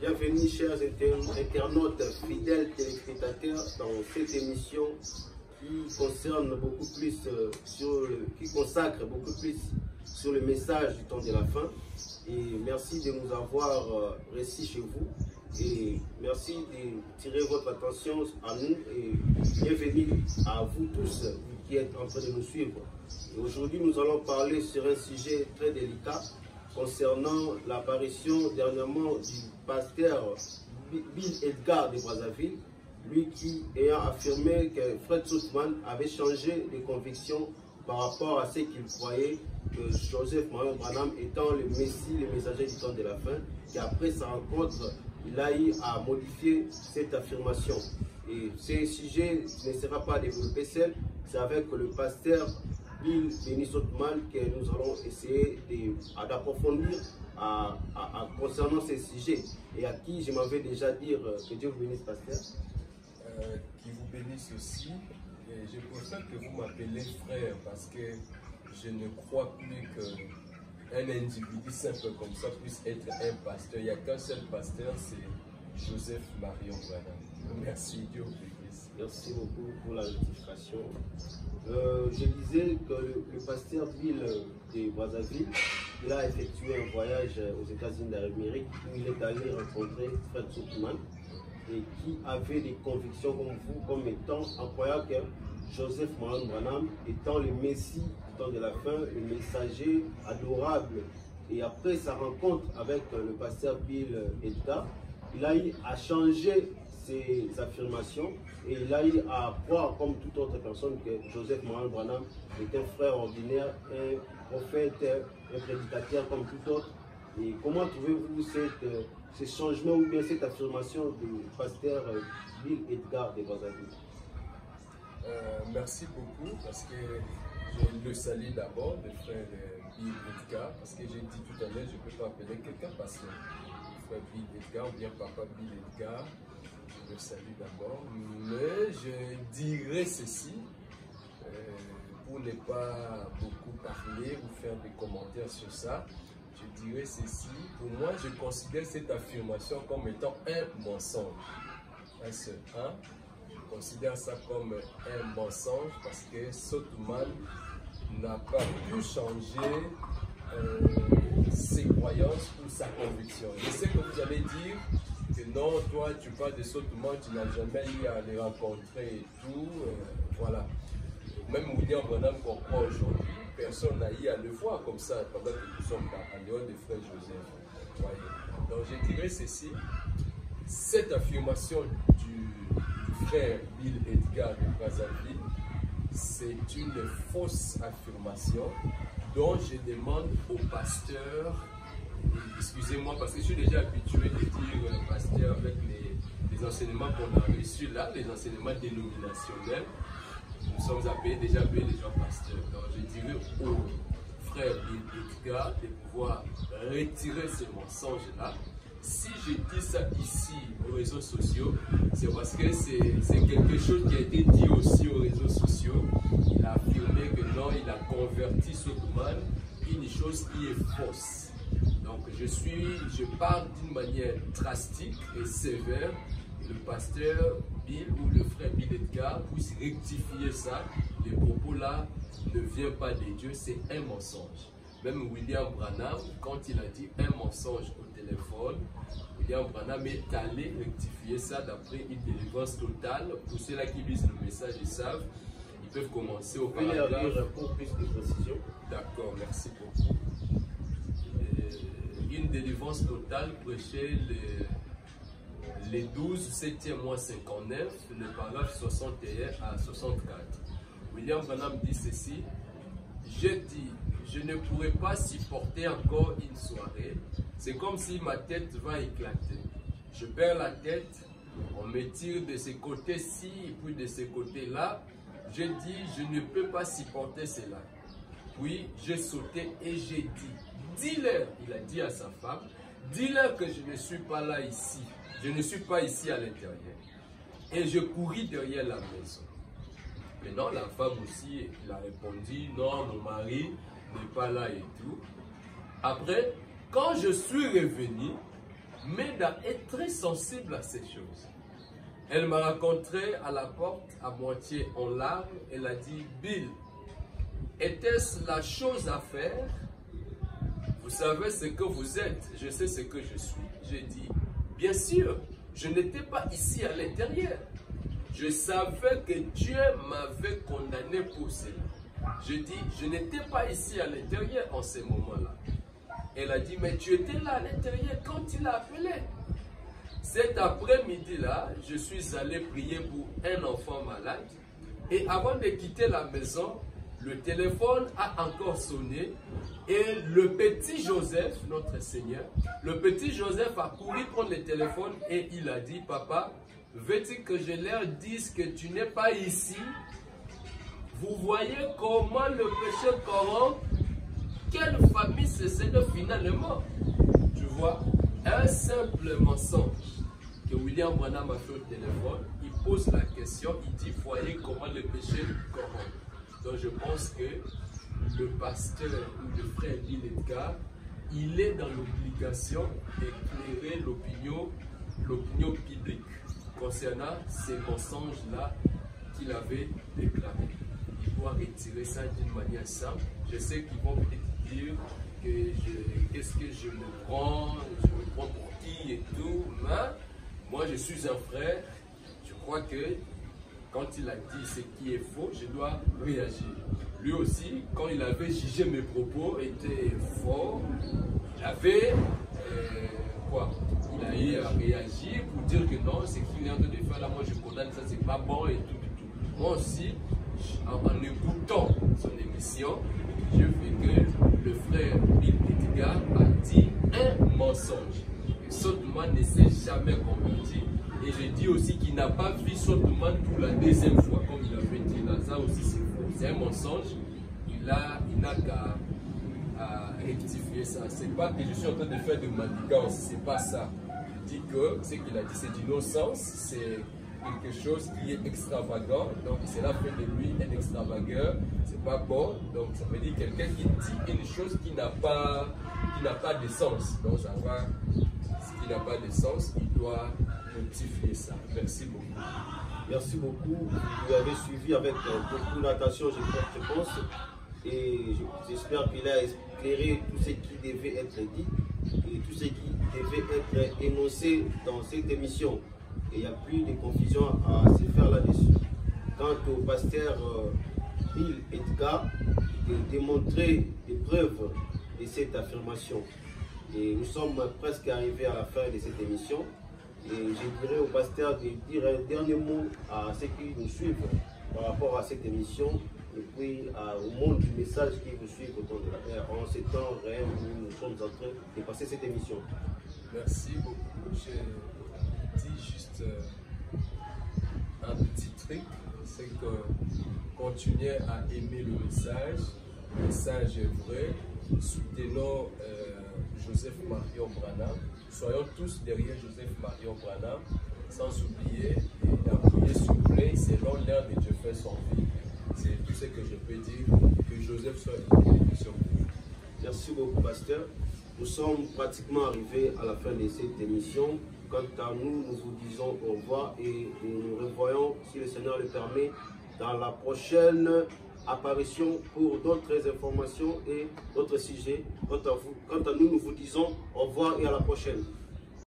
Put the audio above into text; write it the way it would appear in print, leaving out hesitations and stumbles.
Bienvenue chers internautes, fidèles téléspectateurs dans cette émission qui concerne beaucoup plus qui consacre beaucoup plus sur le message du temps de la fin. Et merci de nous avoir reçus chez vous et merci de tirer votre attention à nous et bienvenue à vous tous qui êtes en train de nous suivre. Aujourd'hui nous allons parler sur un sujet très délicat concernant l'apparition dernièrement du pasteur Bill Edgar de Brazzaville, lui qui ayant affirmé que Fred Soutman avait changé de conviction par rapport à ce qu'il croyait que Joseph Marion Branham étant le Messie, le messager du temps de la fin, qu'après sa rencontre, il a eu à modifier cette affirmation. Et ce sujet ne sera pas développé seul, c'est avec le pasteur Bill Soutman que nous allons essayer d'approfondir concernant ces sujets et à qui je m'avais déjà dire que Dieu vous bénisse, pasteur. Qui vous bénisse aussi. Et je préfère que vous m'appelez frère parce que je ne crois plus qu'un individu simple comme ça puisse être un pasteur. Il n'y a qu'un seul pasteur, c'est Joseph Marion Branham. Merci, Dieu vous bénisse. Merci beaucoup pour la rectification. Je disais que le pasteur Bill de Brazzaville, il a effectué un voyage aux États-Unis d'Amérique où il est allé rencontrer Fred Soutman et qui avait des convictions comme vous, comme étant incroyable que Joseph Marion Branham étant le Messie du temps de la fin, le messager adorable. Et après sa rencontre avec le pasteur Bill Edgar, il a eu à changer ses affirmations et il a eu à croire comme toute autre personne que Joseph Marion Branham est un frère ordinaire, un prophète, un prédicateur comme tout autre. Et comment trouvez-vous ce changement ou bien cette affirmation du pasteur Bill Edgar de Brazzaville? Merci beaucoup parce que je le salue d'abord, le frère Bill Edgar, parce que j'ai dit tout à l'heure, je ne peux pas appeler quelqu'un pasteur. Frère Bill Edgar ou bien papa Bill Edgar, je le salue d'abord, mais je dirais ceci, pour ne pas beaucoup parler ou faire des commentaires sur ça, je dirais ceci, pour moi je considère cette affirmation comme étant un mensonge. Un seul, je considère ça comme un mensonge parce que Soutman n'a pas pu changer ses croyances ou sa conviction. Je sais que vous allez dire que non, toi tu parles de Soutman, tu n'as jamais eu à les rencontrer et tout, voilà. Même William Branham qu'on croit aujourd'hui, personne n'a eu à le voir comme ça pendant que nous sommes à dehors de frère Joseph. Voyez. Donc je dirais ceci, cette affirmation du frère Bill Edgar de Brazzaville, c'est une fausse affirmation dont je demande au pasteur, excusez-moi parce que je suis déjà habitué de dire pasteur avec les enseignements qu'on a reçus là, les enseignements dénominationnels. Nous sommes déjà appelés les gens pasteurs. Donc je dirais au frère Bill Edgar de pouvoir retirer ce mensonge-là. Si je dis ça ici aux réseaux sociaux, c'est parce que c'est quelque chose qui a été dit aussi aux réseaux sociaux. Il a affirmé que non, il a converti Soutman, une chose qui est fausse. Donc je parle d'une manière drastique et sévère. Le pasteur Bill ou le frère Bill Edgar puisse rectifier ça. Les propos là ne viennent pas de Dieu, c'est un mensonge. Même William Branham, quand il a dit un mensonge au téléphone, William Branham est allé rectifier ça d'après une délivrance totale. Pour ceux-là qui lisent le message, ils savent, ils peuvent commencer au paragraphe. Pour plus de précision. D'accord, merci beaucoup. Une délivrance totale prêchait les 12, 7e mois 59, le paragraphe 61 à 64. William Branham dit ceci, je dis, je ne pourrais pas supporter encore une soirée, c'est comme si ma tête va éclater. Je perds la tête, on me tire de ce côté-ci et puis de ce côté-là. Je dis, je ne peux pas supporter cela. Puis j'ai sauté et j'ai dit, dis-leur, il a dit à sa femme, dis-leur que je ne suis pas là ici. Je ne suis pas ici à l'intérieur. Et je couris derrière la maison. Maintenant, la femme aussi, elle a répondu, non, mon mari n'est pas là et tout. Après, quand je suis revenu, Meda est très sensible à ces choses. Elle m'a rencontré à la porte, à moitié en larmes. Elle a dit, Bill, était-ce la chose à faire? Vous savez ce que vous êtes, je sais ce que je suis. J'ai dit, bien sûr, je n'étais pas ici à l'intérieur. Je savais que Dieu m'avait condamné pour cela. Je dis, je n'étais pas ici à l'intérieur en ce moment-là. Elle a dit, mais tu étais là à l'intérieur quand il a appelé. Cet après-midi-là, je suis allé prier pour un enfant malade. Et avant de quitter la maison, le téléphone a encore sonné. Et le petit Joseph, notre Seigneur, le petit Joseph a couru prendre le téléphone et il a dit, papa, veux-tu que je leur dise que tu n'es pas ici? Vous voyez comment le péché corrompt? Quelle famille c'est finalement? Tu vois, un simple mensonge que William Branham a fait au téléphone, il pose la question, il dit, voyez comment le péché corrompt. Donc je pense que le pasteur ou le frère Bill Edgar, il est dans l'obligation d'éclairer l'opinion publique concernant ces mensonges-là qu'il avait déclarés. Il doit retirer ça d'une manière simple. Je sais qu'ils vont peut-être dire que qu'est-ce que je me prends pour qui et tout, mais moi je suis un frère, je crois que quand il a dit ce qui est faux, je dois réagir. Lui aussi, quand il avait jugé mes propos, était fort, il avait il a eu à réagir pour dire que non, ce qu'il est en train de faire là, moi je condamne ça, c'est pas bon et tout. Moi aussi, en écoutant son émission, je veux que le frère Bill Edgar a dit un mensonge. Et Soutman ne s'est jamais converti. Et je dis aussi qu'il n'a pas vu Soutman pour la deuxième fois, comme il avait dit là. Ça aussi c'est faux. C'est un mensonge. Il n'a qu'à rectifier ça. C'est pas que je suis en train de faire de manigance, c'est pas ça. Je dis que ce qu'il a dit c'est d'innocence, c'est quelque chose qui est extravagant, donc cela fait de lui un extravageur, c'est pas bon, donc ça veut dire quelqu'un qui dit une chose qui n'a pas de sens. Donc ça va, ce qui n'a pas de sens, il doit rectifier ça. Merci beaucoup. Merci beaucoup. Vous avez suivi avec beaucoup d'attention, je pense, et j'espère qu'il a éclairé tout ce qui devait être dit et tout ce qui devait être énoncé dans cette émission. Et il n'y a plus de confusion à se faire là-dessus. Quant au pasteur Bill Edgar, de démontrer des preuves de cette affirmation. Et nous sommes presque arrivés à la fin de cette émission. Et je dirais au pasteur de dire un dernier mot à ceux qui nous suivent par rapport à cette émission et puis au monde du message qui vous suit autour de la terre en ce temps réel où nous sommes en train de passer cette émission. Merci beaucoup. Je dis juste un petit truc, c'est que continuez à aimer le message est vrai, soutenons Joseph Marion Branham, soyons tous derrière Joseph Marion Branham, sans oublier d'appuyer sur play selon l'heure de Dieu fait son vie. C'est tout ce que je peux dire, que Joseph soit sur vous. Merci beaucoup, pasteur. Nous sommes pratiquement arrivés à la fin de cette émission. Quant à nous, nous vous disons au revoir et nous nous revoyons, si le Seigneur le permet, dans la prochaine apparition pour d'autres informations et d'autres sujets. Quant à nous, nous vous disons au revoir et à la prochaine.